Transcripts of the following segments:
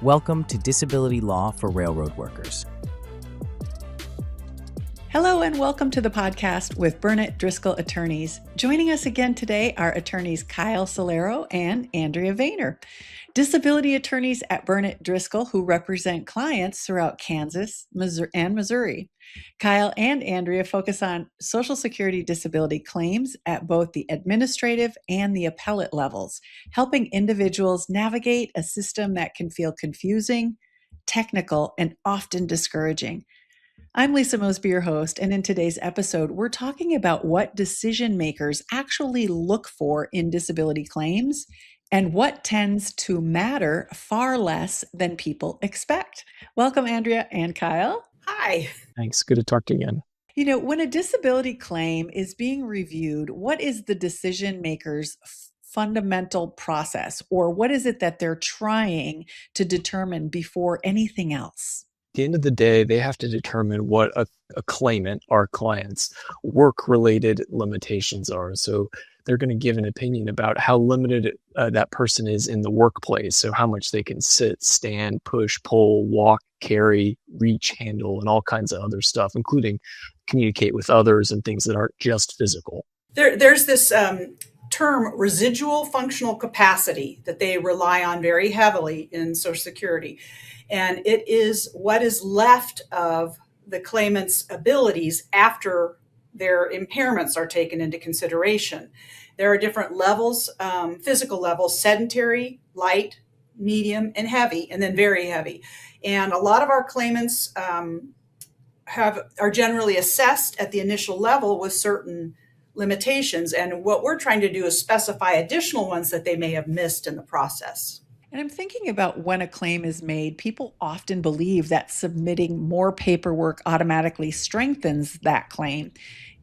Welcome to Disability Law for Railroad Workers. Hello and welcome to the podcast with Burnett Driscoll Attorneys. Joining us again today are attorneys Kyle Sciolaro and Andrea Wehner, disability attorneys at Burnett Driscoll who represent clients throughout Kansas, Missouri, and Missouri. Kyle and Andrea focus on Social Security disability claims at both the administrative and the appellate levels, helping individuals navigate a system that can feel confusing, technical, and often discouraging. I'm Lisa Mosby, your host, and in today's episode, we're talking about what decision makers actually look for in disability claims and what tends to matter far less than people expect. Welcome, Andrea and Kyle. Hi. Thanks. Good to talk to you again. You know, when a disability claim is being reviewed, what is the decision maker's fundamental process, or what is it that they're trying to determine before anything else? At the end of the day, they have to determine what a claimant, our client's, work-related limitations are. So they're going to give an opinion about how limited that person is in the workplace. So how much they can sit, stand, push, pull, walk, carry, reach, handle, and all kinds of other stuff, including communicate with others and things that aren't just physical. There's this term residual functional capacity that they rely on very heavily in Social Security. And it is what is left of the claimant's abilities after their impairments are taken into consideration. There are different levels, physical levels: sedentary, light, medium, and heavy, and then very heavy. And a lot of our claimants are generally assessed at the initial level with certain limitations. And what we're trying to do is specify additional ones that they may have missed in the process. And I'm thinking about when a claim is made, people often believe that submitting more paperwork automatically strengthens that claim.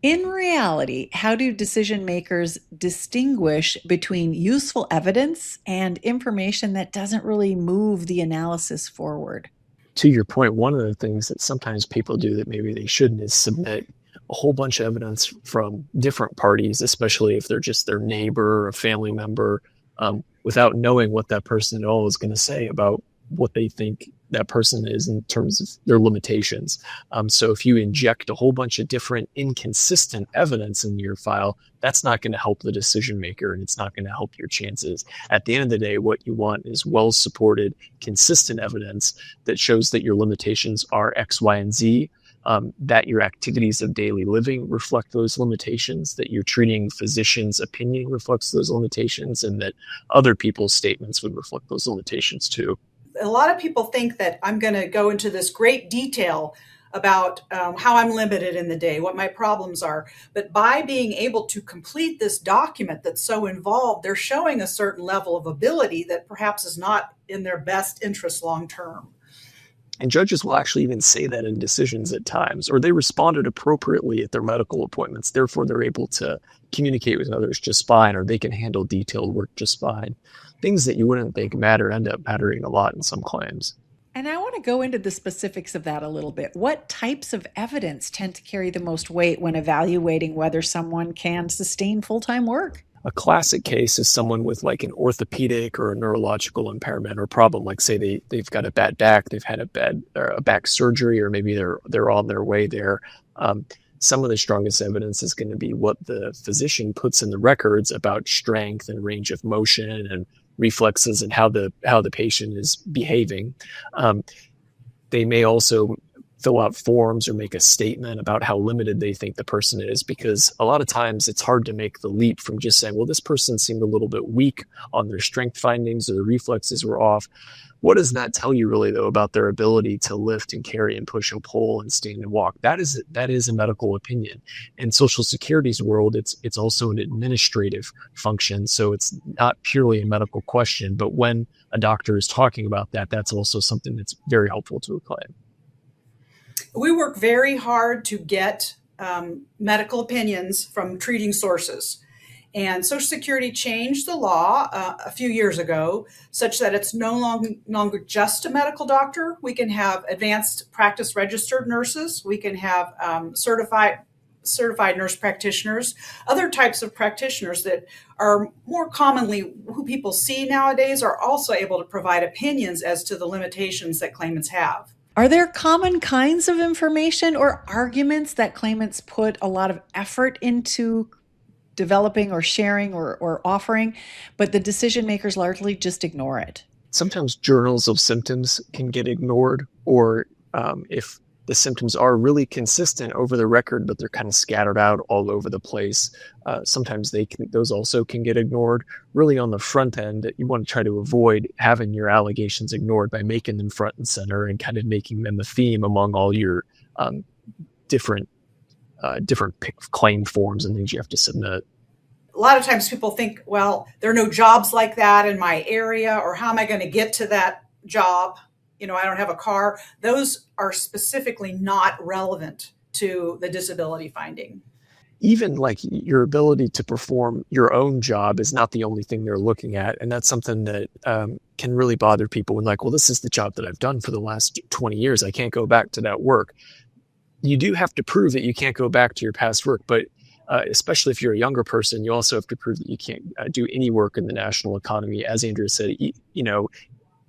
In reality, how do decision makers distinguish between useful evidence and information that doesn't really move the analysis forward? To your point, one of the things that sometimes people do that maybe they shouldn't is submit a whole bunch of evidence from different parties, especially if they're just their neighbor or a family member, without knowing what that person at all is going to say about what they think that person is in terms of their limitations. So if you inject a whole bunch of different inconsistent evidence in your file, that's not going to help the decision maker, and it's not going to help your chances. At the end of the day, what you want is well-supported, consistent evidence that shows that your limitations are X, Y, and Z, that your activities of daily living reflect those limitations, that your treating physician's opinion reflects those limitations, and that other people's statements would reflect those limitations too. A lot of people think that I'm going to go into this great detail about how I'm limited in the day, what my problems are. But by being able to complete this document that's so involved, they're showing a certain level of ability that perhaps is not in their best interest long term. And judges will actually even say that in decisions at times, or they responded appropriately at their medical appointments. Therefore, they're able to communicate with others just fine, or they can handle detailed work just fine. Things that you wouldn't think matter end up mattering a lot in some claims. And I want to go into the specifics of that a little bit. What types of evidence tend to carry the most weight when evaluating whether someone can sustain full-time work? A classic case is someone with like an orthopedic or a neurological impairment or problem. Like say they've got a bad back, they've had a back surgery, or maybe they're on their way there. Some of the strongest evidence is going to be what the physician puts in the records about strength and range of motion and reflexes and how the patient is behaving. They may also fill out forms or make a statement about how limited they think the person is, because a lot of times it's hard to make the leap from just saying, well, this person seemed a little bit weak on their strength findings or the reflexes were off. What does that tell you really, though, about their ability to lift and carry and push and pull and stand and walk? That is a medical opinion. In Social Security's world, it's also an administrative function. So it's not purely a medical question, but when a doctor is talking about that, that's also something that's very helpful to a claim. We work very hard to get medical opinions from treating sources. And Social Security changed the law a few years ago such that it's no longer just a medical doctor. We can have advanced practice registered nurses. We can have certified certified nurse practitioners, other types of practitioners that are more commonly who people see nowadays are also able to provide opinions as to the limitations that claimants have. Are there common kinds of information or arguments that claimants put a lot of effort into developing or sharing or offering, but the decision makers largely just ignore it? Sometimes journals of symptoms can get ignored, or if the symptoms are really consistent over the record, but they're kind of scattered out all over the place, sometimes those also can get ignored. Really on the front end, you want to try to avoid having your allegations ignored by making them front and center and kind of making them a theme among all your different claim forms and things you have to submit. A lot of times people think, well, there are no jobs like that in my area, or how am I going to get to that job? I don't have a car. Those are specifically not relevant to the disability finding. Even like your ability to perform your own job is not the only thing they're looking at. And that's something that can really bother people when, like, well, this is the job that I've done for the last 20 years. I can't go back to that work. You do have to prove that you can't go back to your past work, but especially if you're a younger person, you also have to prove that you can't do any work in the national economy, as Andrea said,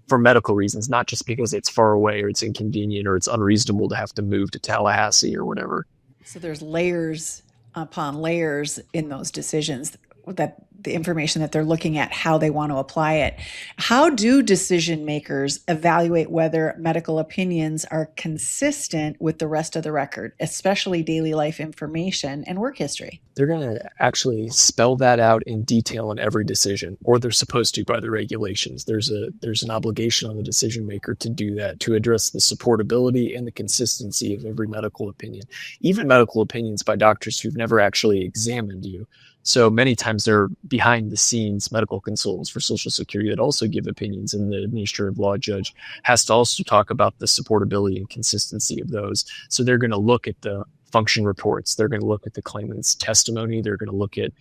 for medical reasons, not just because it's far away or it's inconvenient or it's unreasonable to have to move to Tallahassee or whatever. So there's layers upon layers in those decisions, that the information that they're looking at, how they want to apply it. How do decision makers evaluate whether medical opinions are consistent with the rest of the record, especially daily life information and work history? They're going to actually spell that out in detail in every decision, or they're supposed to by the regulations. There's an obligation on the decision maker to do that, to address the supportability and the consistency of every medical opinion, even medical opinions by doctors who've never actually examined you. So many times they're behind the scenes medical consultants for Social Security that also give opinions, and the administrative law judge has to also talk about the supportability and consistency of those. So they're going to look at the function reports. They're going to look at the claimant's testimony. They're going to look at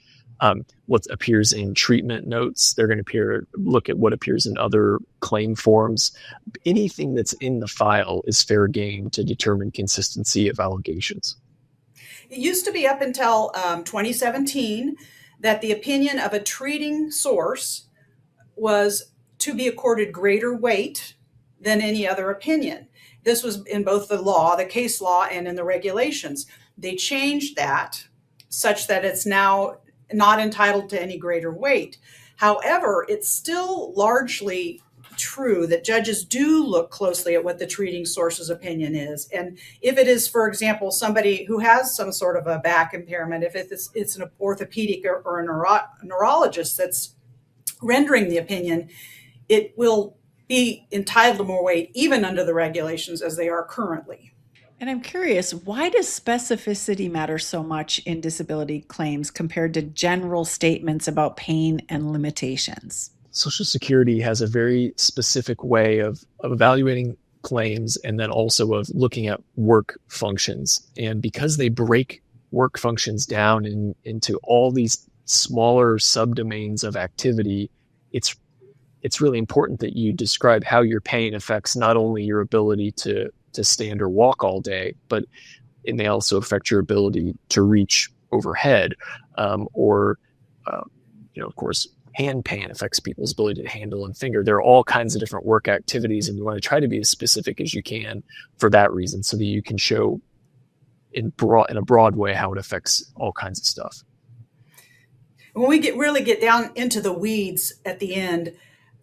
what appears in treatment notes. They're going to look at what appears in other claim forms. Anything that's in the file is fair game to determine consistency of allegations. It used to be up until 2017 that the opinion of a treating source was to be accorded greater weight than any other opinion. This was in both the law, the case law, and in the regulations. They changed that such that it's now not entitled to any greater weight. However, it's still largely true that judges do look closely at what the treating source's opinion is. And if it is, for example, somebody who has some sort of a back impairment, if it's an orthopedic or a neurologist that's rendering the opinion, it will be entitled to more weight even under the regulations as they are currently. And I'm curious, why does specificity matter so much in disability claims compared to general statements about pain and limitations? Social Security has a very specific way of evaluating claims and then also of looking at work functions. And because they break work functions down into all these smaller subdomains of activity, it's really important that you describe how your pain affects not only your ability to stand or walk all day, but it may also affect your ability to reach overhead, or of course, hand pain affects people's ability to handle and finger. There are all kinds of different work activities, and you want to try to be as specific as you can for that reason, so that you can show in a broad way how it affects all kinds of stuff. When we really get down into the weeds at the end,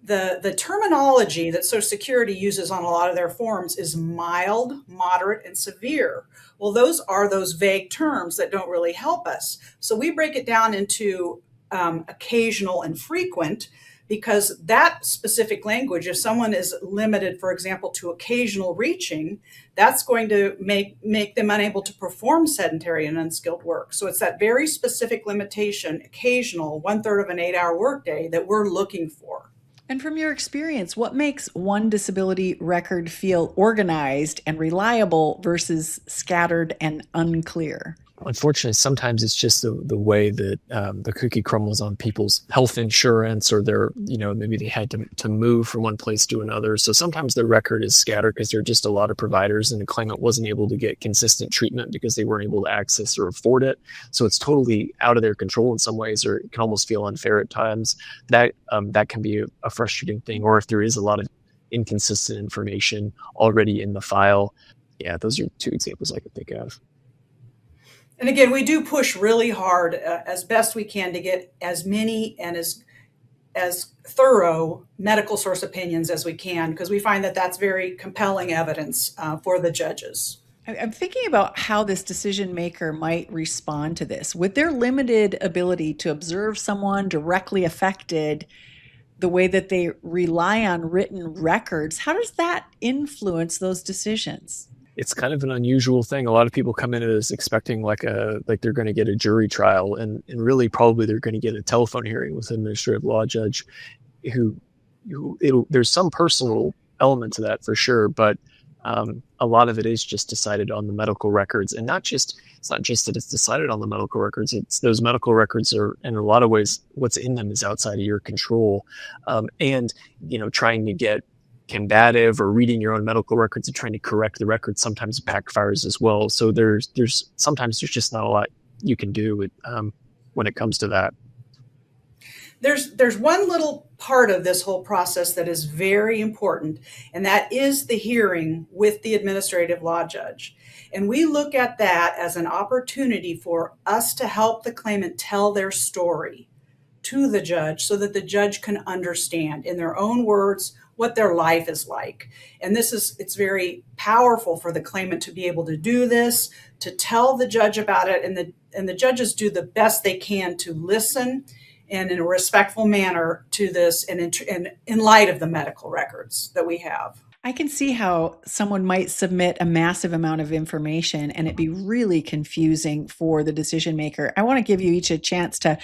the terminology that Social Security uses on a lot of their forms is mild, moderate, and severe. Well, those are those vague terms that don't really help us. So we break it down into occasional and frequent, because that specific language, if someone is limited, for example, to occasional reaching, that's going to make them unable to perform sedentary and unskilled work. So it's that very specific limitation, occasional, 1/3 of an 8-hour workday, that we're looking for. And from your experience, what makes one disability record feel organized and reliable versus scattered and unclear? Unfortunately, sometimes it's just the way that the cookie crumbles on people's health insurance, or maybe they had to move from one place to another. So sometimes the record is scattered because there are just a lot of providers, and the claimant wasn't able to get consistent treatment because they weren't able to access or afford it. So it's totally out of their control in some ways, or it can almost feel unfair at times. That can be a frustrating thing. Or if there is a lot of inconsistent information already in the file. Yeah, those are two examples I could think of. And again, we do push really hard as best we can to get as many and as thorough medical source opinions as we can, because we find that that's very compelling evidence for the judges. I'm thinking about how this decision maker might respond to this. With their limited ability to observe someone directly affected, the way that they rely on written records, how does that influence those decisions? It's kind of an unusual thing. A lot of people come into this expecting like they're going to get a jury trial, and really probably they're going to get a telephone hearing with an administrative law judge there's some personal element to that for sure, but a lot of it is just decided on the medical records. And it's not just that it's decided on the medical records, it's those medical records are, in a lot of ways, what's in them is outside of your control. And trying to get combative or reading your own medical records and trying to correct the records sometimes backfires as well. So there's sometimes just not a lot you can do when it comes to that. There's one little part of this whole process that is very important, and that is the hearing with the administrative law judge. And we look at that as an opportunity for us to help the claimant tell their story to the judge so that the judge can understand in their own words what their life is like. And it's very powerful for the claimant to be able to do this, to tell the judge about it, and the judges do the best they can to listen and in a respectful manner to this, and in light of the medical records that we have. I can see how someone might submit a massive amount of information and it be really confusing for the decision maker. I want to give you each a chance to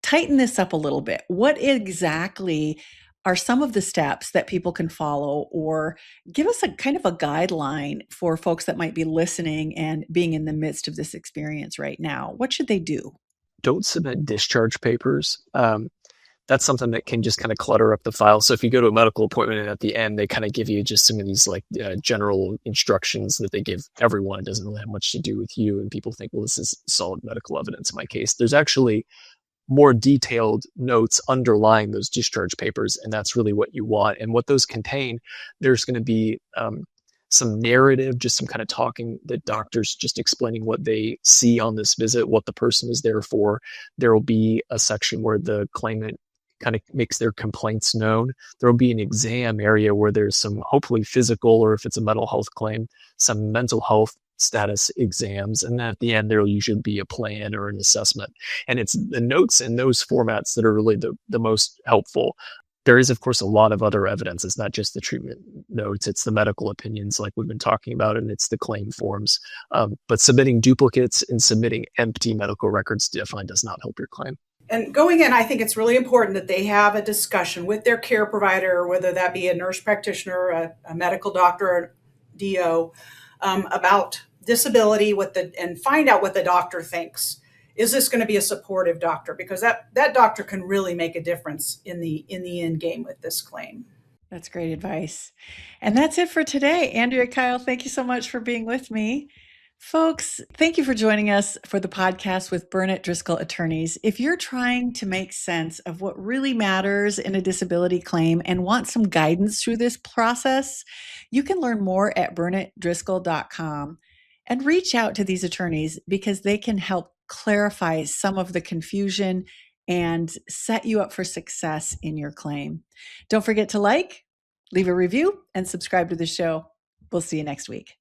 tighten this up a little bit. What exactly are some of the steps that people can follow, or give us a kind of a guideline for folks that might be listening and being in the midst of this experience right now? What should they do? Don't submit discharge papers. That's something that can just kind of clutter up the file. So if you go to a medical appointment and at the end, they kind of give you just some of these general instructions that they give everyone. It doesn't really have much to do with you. And people think, well, this is solid medical evidence in my case. There's actually more detailed notes underlying those discharge papers, and that's really what you want. And what those contain, there's going to be some narrative, just some kind of talking, the doctors just explaining what they see on this visit, what the person is there for. There will be a section where the claimant kind of makes their complaints known. There will be an exam area where there's some hopefully physical, or if it's a mental health claim, some mental health status exams. And then at the end, there will usually be a plan or an assessment. And it's the notes in those formats that are really the most helpful. There is, of course, a lot of other evidence. It's not just the treatment notes. It's the medical opinions like we've been talking about, and it's the claim forms. But submitting duplicates and submitting empty medical records definitely does not help your claim. And going in, I think it's really important that they have a discussion with their care provider, whether that be a nurse practitioner, a medical doctor, or DO, about disability, and find out what the doctor thinks. Is this going to be a supportive doctor? Because that doctor can really make a difference in the end game with this claim. That's great advice. And that's it for today. Andrea, Kyle, thank you so much for being with me. Folks, thank you for joining us for the podcast with Burnett Driscoll Attorneys. If you're trying to make sense of what really matters in a disability claim and want some guidance through this process, you can learn more at burnettdriscoll.com and reach out to these attorneys because they can help clarify some of the confusion and set you up for success in your claim. Don't forget to leave a review, and subscribe to the show. We'll see you next week.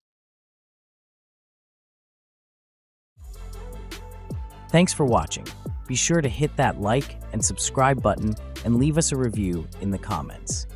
Thanks for watching. Be sure to hit that like and subscribe button and leave us a review in the comments.